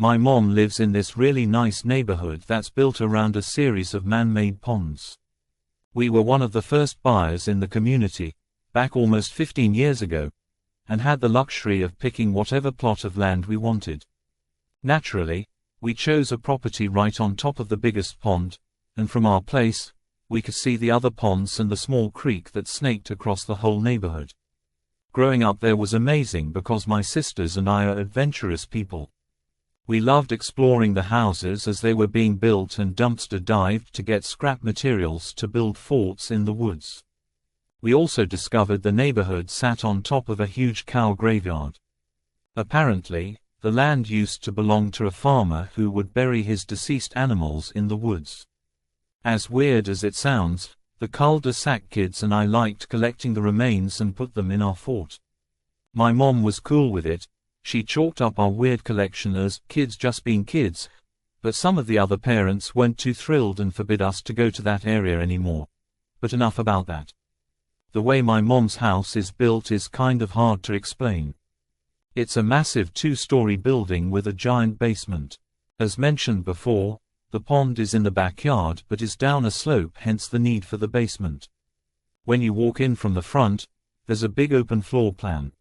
My mom lives in this really nice neighborhood that's built around a series of man-made ponds. We were one of the first buyers in the community, back almost 15 years ago, and had the luxury of picking whatever plot of land we wanted. Naturally, we chose a property right on top of the biggest pond, and from our place, we could see the other ponds and the small creek that snaked across the whole neighborhood. Growing up there was amazing because my sisters and I are adventurous people. We loved exploring the houses as they were being built and dumpster dived to get scrap materials to build forts in the woods. We also discovered the neighborhood sat on top of a huge cow graveyard. Apparently, the land used to belong to a farmer who would bury his deceased animals in the woods. As weird as it sounds, the cul-de-sac kids and I liked collecting the remains and put them in our fort. My mom was cool with it. She chalked up our weird collection as kids just being kids, but some of the other parents weren't too thrilled and forbid us to go to that area anymore. But enough about that. The way my mom's house is built is kind of hard to explain. It's a massive 2-story building with a giant basement. As mentioned before, the pond is in the backyard but is down a slope, hence the need for the basement. When you walk in from the front, there's a big open floor plan.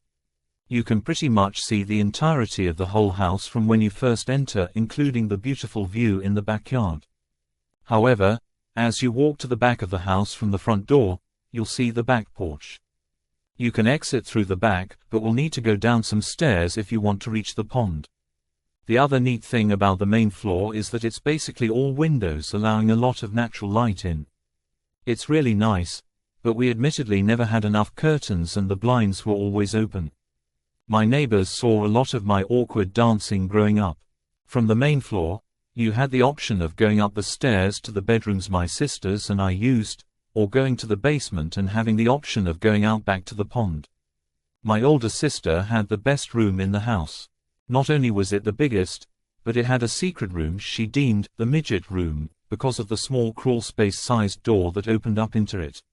You can pretty much see the entirety of the whole house from when you first enter, including the beautiful view in the backyard. However, as you walk to the back of the house from the front door, you'll see the back porch. You can exit through the back, but will need to go down some stairs if you want to reach the pond. The other neat thing about the main floor is that it's basically all windows, allowing a lot of natural light in. It's really nice, but we admittedly never had enough curtains and the blinds were always open. My neighbors saw a lot of my awkward dancing growing up. From the main floor, you had the option of going up the stairs to the bedrooms my sisters and I used, or going to the basement and having the option of going out back to the pond. My older sister had the best room in the house. Not only was it the biggest, but it had a secret room she deemed the midget room, because of the small crawlspace-sized door that opened up into it.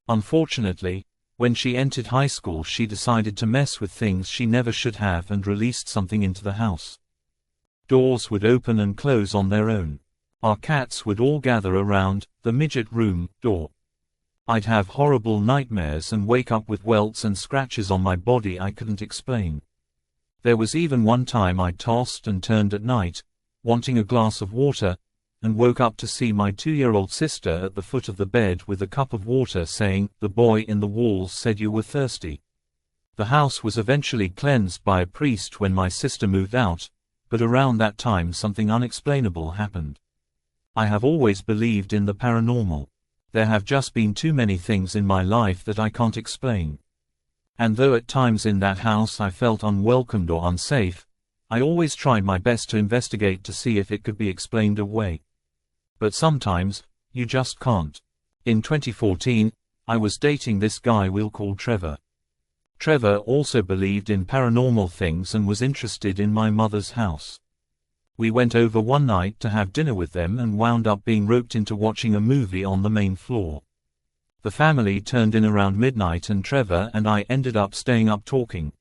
Unfortunately, when she entered high school she decided to mess with things she never should have and released something into the house. Doors would open and close on their own. Our cats would all gather around the midget room door. I'd have horrible nightmares and wake up with welts and scratches on my body I couldn't explain. There was even one time I tossed and turned at night, wanting a glass of water, and woke up to see my 2-year-old sister at the foot of the bed with a cup of water saying, "The boy in the walls said you were thirsty." The house was eventually cleansed by a priest when my sister moved out, but around that time something unexplainable happened. I have always believed in the paranormal. There have just been too many things in my life that I can't explain. And though at times in that house I felt unwelcomed or unsafe, I always tried my best to investigate to see if it could be explained away. But sometimes, you just can't. In 2014, I was dating this guy we'll call Trevor. Trevor also believed in paranormal things and was interested in my mother's house. We went over one night to have dinner with them and wound up being roped into watching a movie on the main floor. The family turned in around midnight and Trevor and I ended up staying up talking.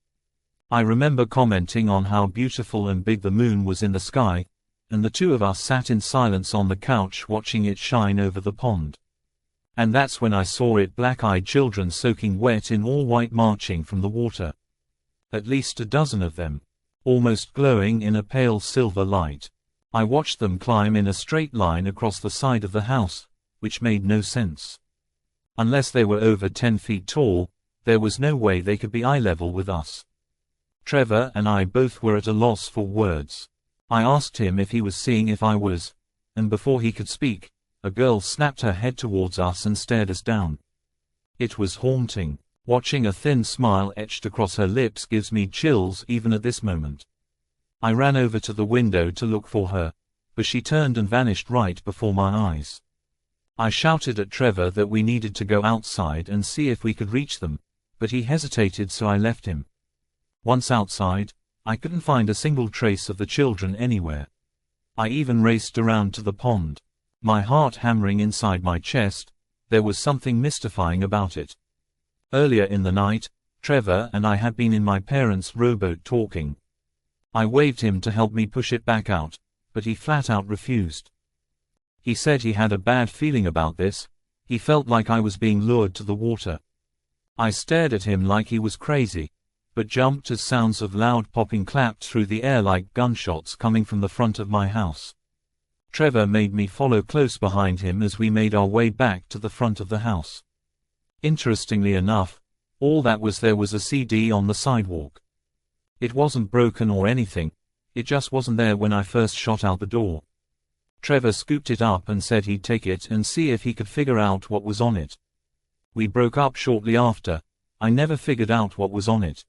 I remember commenting on how beautiful and big the moon was in the sky, and the two of us sat in silence on the couch watching it shine over the pond. And that's when I saw it, black-eyed children soaking wet in all white marching from the water. At least a dozen of them, almost glowing in a pale silver light. I watched them climb in a straight line across the side of the house, which made no sense. Unless they were over 10 feet tall, there was no way they could be eye level with us. Trevor and I both were at a loss for words. I asked him if he was seeing if I was, and before he could speak, a girl snapped her head towards us and stared us down. It was haunting. Watching a thin smile etched across her lips gives me chills even at this moment. I ran over to the window to look for her, but she turned and vanished right before my eyes. I shouted at Trevor that we needed to go outside and see if we could reach them, but he hesitated, so I left him. Once outside, I couldn't find a single trace of the children anywhere. I even raced around to the pond. My heart hammering inside my chest, there was something mystifying about it. Earlier in the night, Trevor and I had been in my parents' rowboat talking. I waved him to help me push it back out, but he flat out refused. He said he had a bad feeling about this. He felt like I was being lured to the water. I stared at him like he was crazy, but jumped as sounds of loud popping clapped through the air like gunshots coming from the front of my house. Trevor made me follow close behind him as we made our way back to the front of the house. Interestingly enough, all that was there was a CD on the sidewalk. It wasn't broken or anything, it just wasn't there when I first shot out the door. Trevor scooped it up and said he'd take it and see if he could figure out what was on it. We broke up shortly after. I never figured out what was on it.